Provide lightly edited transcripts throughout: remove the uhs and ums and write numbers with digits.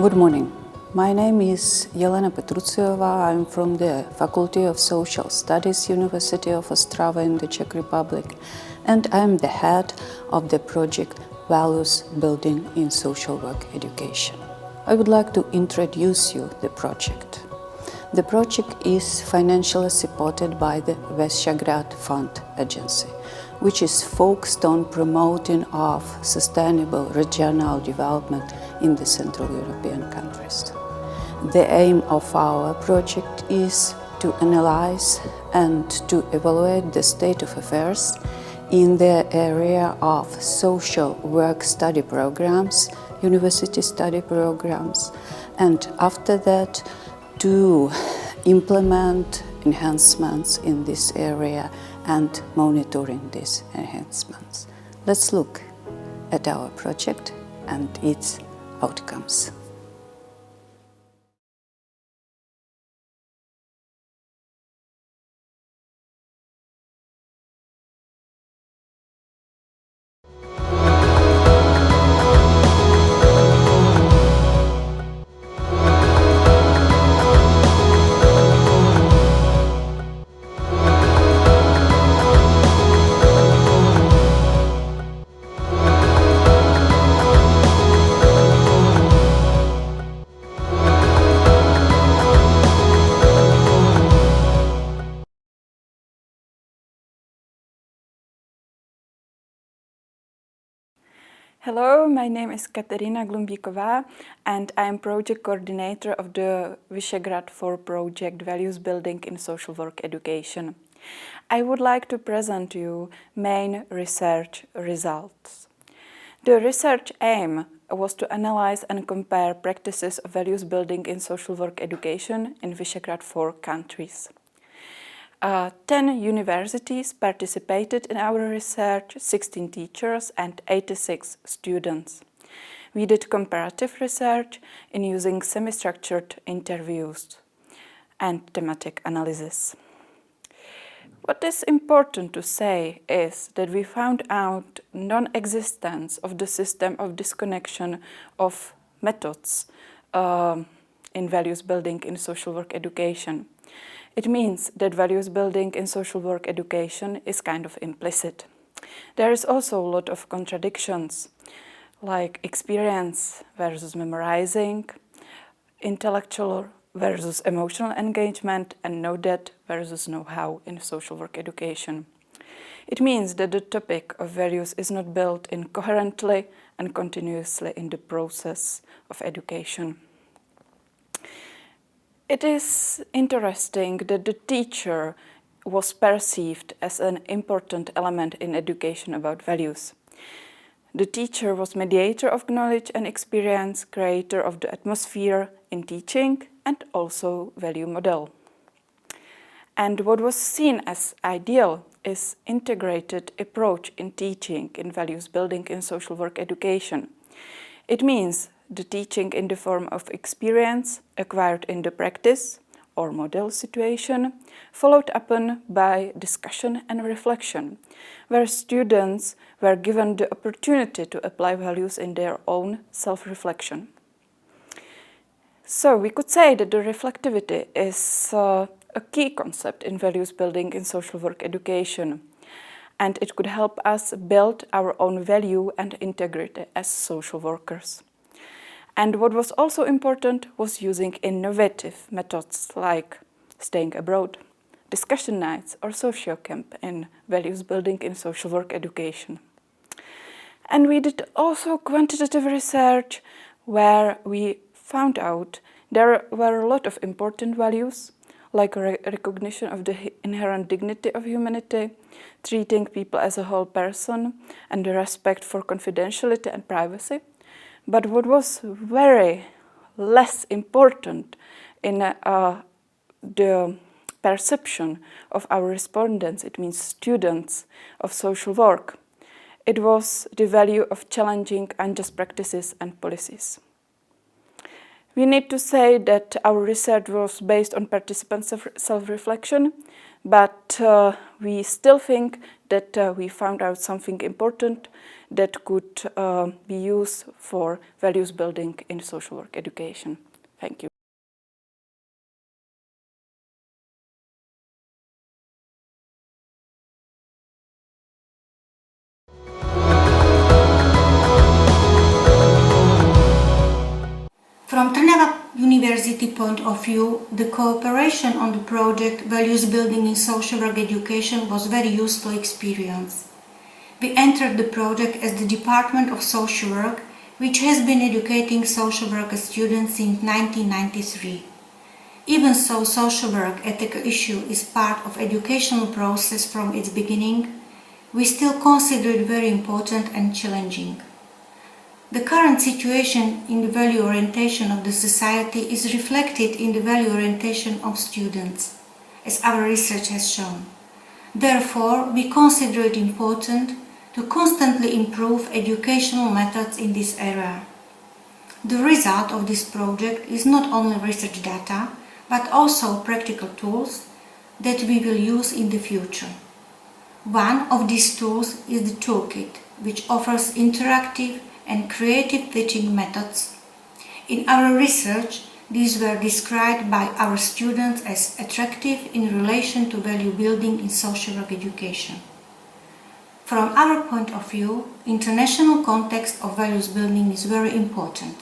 Good morning. My name is Jelena Petruciova. I'm from the Faculty of Social Studies, University of Ostrava in the Czech Republic, and I'm the head of the project Values Building in Social Work Education. I would like to introduce you the project. The project is financially supported by the Visegrad Fund Agency, which is focused on promoting of sustainable regional development in the Central European countries. The aim of our project is to analyze and to evaluate the state of affairs in the area of social work study programs, university study programs, and after that to implement enhancements in this area and monitoring these enhancements. Let's look at our project and its outcomes. Hello, my name is Katerina Glumbíková and I am project coordinator of the Visegrad 4 project Values Building in Social Work Education. I would like to present you main research results. The research aim was to analyze and compare practices of values building in social work education in Visegrad 4 countries. 10 universities participated in our research, 16 teachers and 86 students. We did comparative research in using semi-structured interviews and thematic analysis. What is important to say is that we found out non-existence of the system of disconnection of methods in values building in social work education. It means that values building in social work education is kind of implicit. There is also a lot of contradictions, like experience versus memorizing, intellectual versus emotional engagement, and know-that versus know-how in social work education. It means that the topic of values is not built in coherently and continuously in the process of education. It is interesting that the teacher was perceived as an important element in education about values. The teacher was mediator of knowledge and experience, creator of the atmosphere in teaching, and also value model. And what was seen as ideal is integrated approach in teaching in values building in social work education. It means the teaching in the form of experience acquired in the practice or model situation, followed upon by discussion and reflection, where students were given the opportunity to apply values in their own self-reflection. So we could say that the reflectivity is a key concept in values building in social work education, and it could help us build our own value and integrity as social workers. And what was also important was using innovative methods like staying abroad, discussion nights or social camp in values building in social work education. And we did also quantitative research where we found out there were a lot of important values like recognition of the inherent dignity of humanity, treating people as a whole person, and the respect for confidentiality and privacy. But what was very less important in the perception of our respondents, it means students of social work, it was the value of challenging unjust practices and policies. We need to say that our research was based on participants' self-reflection. but we still think that we found out something important that could be used for values building in social work education. Thank you. From Trnava University point of view, the cooperation on the project Values Building in Social Work Education was very useful experience. We entered the project as the Department of Social Work, which has been educating social worker students since 1993. Even though social work ethical issue is part of educational process from its beginning, we still consider it very important and challenging. The current situation in the value orientation of the society is reflected in the value orientation of students, as our research has shown. Therefore, we consider it important to constantly improve educational methods in this area. The result of this project is not only research data, but also practical tools that we will use in the future. One of these tools is the toolkit, which offers interactive and creative teaching methods. In our research, these were described by our students as attractive in relation to value building in social work education. From our point of view, international context of values building is very important.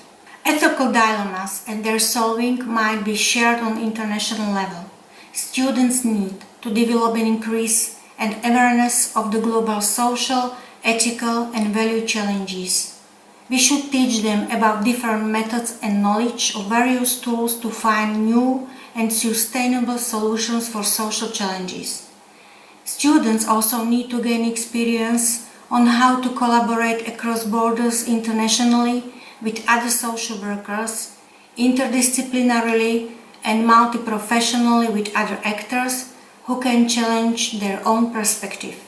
Ethical dilemmas and their solving might be shared on international level. Students need to develop an increase and awareness of the global social, ethical and value challenges. We should teach them about different methods and knowledge of various tools to find new and sustainable solutions for social challenges. Students also need to gain experience on how to collaborate across borders internationally with other social workers, interdisciplinarily and multi-professionally with other actors who can challenge their own perspective.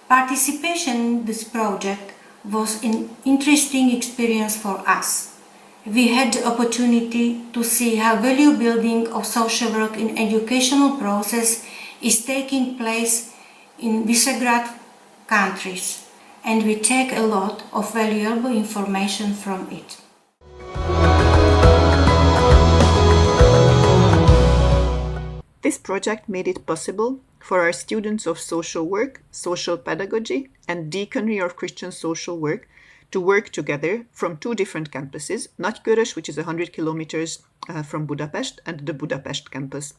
Participation in this project was an interesting experience for us. We had the opportunity to see how value building of social work in educational process is taking place in Visegrad countries, and we take a lot of valuable information from it. This project made it possible for our students of social work, social pedagogy, and deaconry or Christian social work to work together from two different campuses, Nagykörös, which is 100 kilometers from Budapest, and the Budapest campus.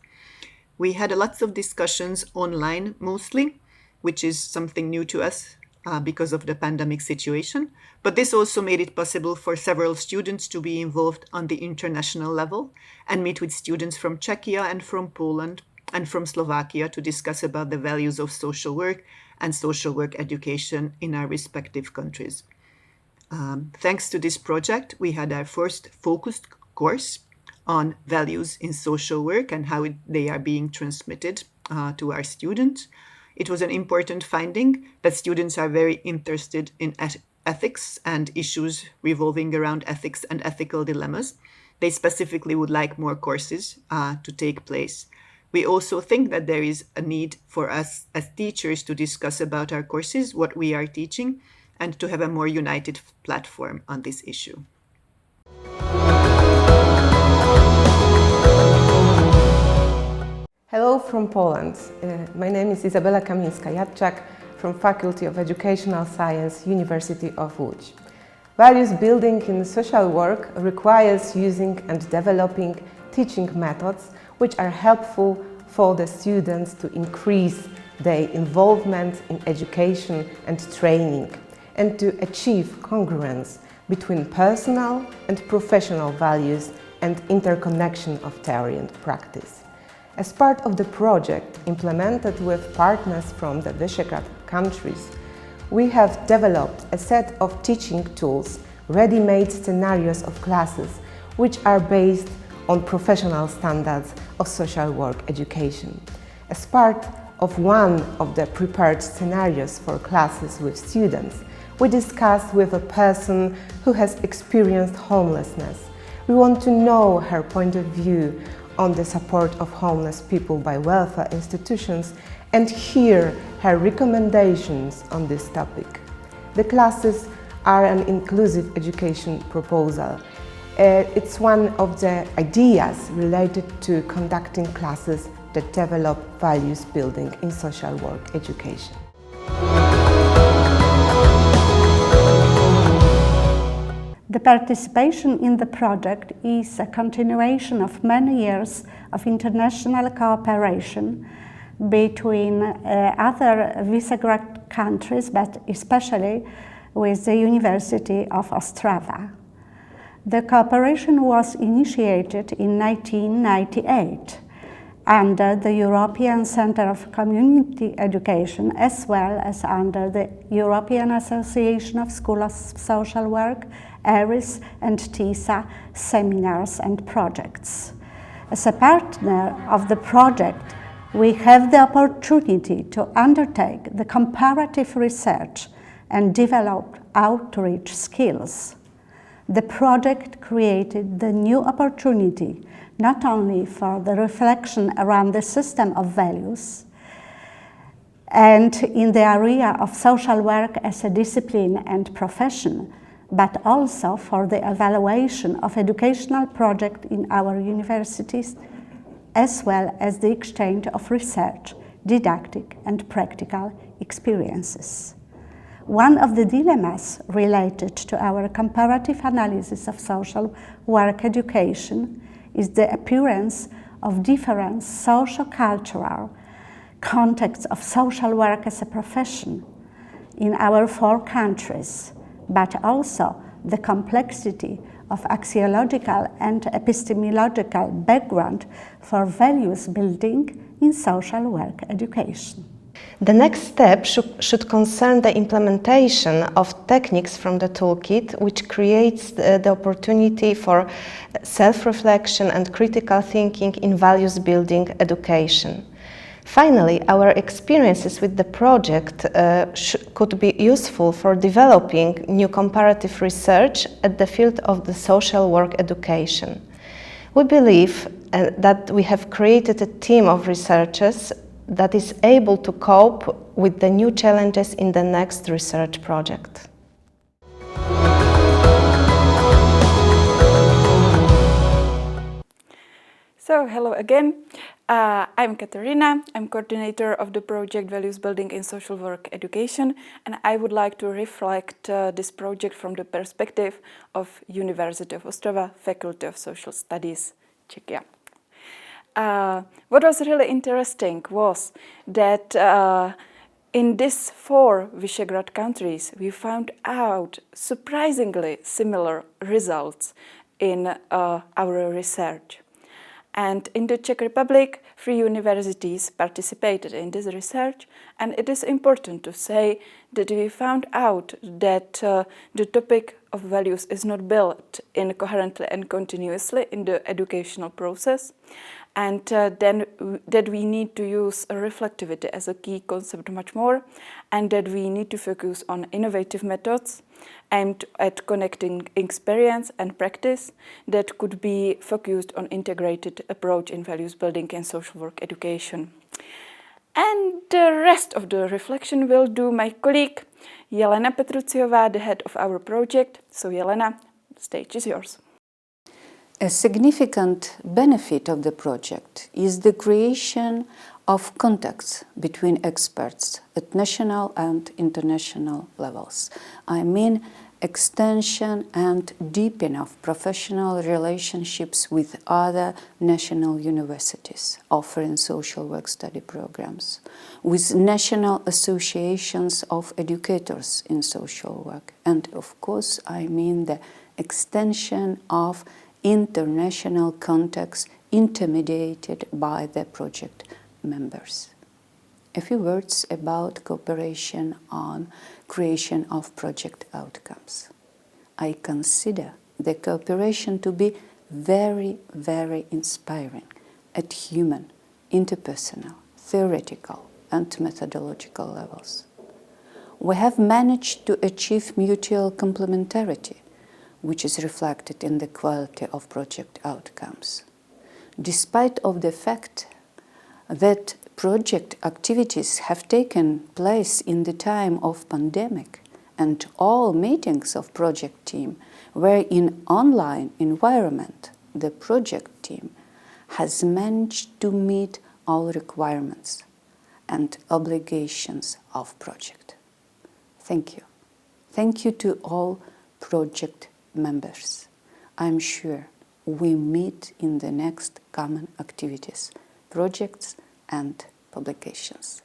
We had lots of discussions online mostly, which is something new to us because of the pandemic situation. But this also made it possible for several students to be involved on the international level and meet with students from Czechia and from Poland and from Slovakia to discuss about the values of social work and social work education in our respective countries. Thanks to this project, we had our first focused course on values in social work and how they are being transmitted to our students. It was an important finding that students are very interested in ethics and issues revolving around ethics and ethical dilemmas. They specifically would like more courses to take place. We also think that there is a need for us as teachers to discuss about our courses, what we are teaching, and to have a more united platform on this issue. Hello from Poland. My name is Izabela Kamińska-Jadczak from Faculty of Educational Science, University of Łódź. Values building in social work requires using and developing teaching methods which are helpful for the students to increase their involvement in education and training and to achieve congruence between personal and professional values and interconnection of theory and practice. As part of the project implemented with partners from the Visegrad countries, we have developed a set of teaching tools, ready-made scenarios of classes, which are based on professional standards of social work education. As part of one of the prepared scenarios for classes with students, we discussed with a person who has experienced homelessness. We want to know her point of view on the support of homeless people by welfare institutions and hear her recommendations on this topic. The classes are an inclusive education proposal. It's one of the ideas related to conducting classes that develop values building in social work education. The participation in the project is a continuation of many years of international cooperation between other Visegrad countries, but especially with the University of Ostrava. The cooperation was initiated in 1998 under the European Centre of Community Education, as well as under the European Association of Schools of Social Work, ERIS and TISA seminars and projects. As a partner of the project, we have the opportunity to undertake the comparative research and develop outreach skills. The project created the new opportunity not only for the reflection around the system of values and in the area of social work as a discipline and profession, but also for the evaluation of educational projects in our universities, as well as the exchange of research, didactic and practical experiences. One of the dilemmas related to our comparative analysis of social work education is the appearance of different socio-cultural contexts of social work as a profession in our 4 countries, but also the complexity of axiological and epistemological background for values building in social work education. The next step should concern the implementation of techniques from the toolkit, which creates the opportunity for self-reflection and critical thinking in values-building education. Finally, our experiences with the project could be useful for developing new comparative research at the field of the social work education. We believe that we have created a team of researchers that is able to cope with the new challenges in the next research project. So, hello again. I'm Katerina. I'm coordinator of the project Values Building in Social Work Education, and I would like to reflect this project from the perspective of University of Ostrava, Faculty of Social Studies, Czechia. What was really interesting was that in these 4 Visegrad countries, we found out surprisingly similar results in our research. And in the Czech Republic, 3 universities participated in this research, and it is important to say that we found out that the topic of values is not built in coherently and continuously in the educational process, and then that we need to use reflectivity as a key concept much more, and that we need to focus on innovative methods aimed at connecting experience and practice that could be focused on integrated approach in values building and social work education. And the rest of the reflection will do my colleague Jelena Petruciová, the head of our project. So Jelena, the stage is yours. A significant benefit of the project is the creation of contacts between experts at national and international levels. I mean, extension and deepening of professional relationships with other national universities offering social work study programs, with national associations of educators in social work, and of course, I mean the extension of international contacts intermediated by the project members. A few words about cooperation on creation of project outcomes. I consider the cooperation to be very, very inspiring at human, interpersonal, theoretical and methodological levels. We have managed to achieve mutual complementarity, which is reflected in the quality of project outcomes. despite of the fact that project activities have taken place in the time of pandemic and all meetings of project team were in online environment, the project team has managed to meet all requirements and obligations of project. Thank you. Thank you to all project members. I'm sure we meet in the next common activities, projects and publications.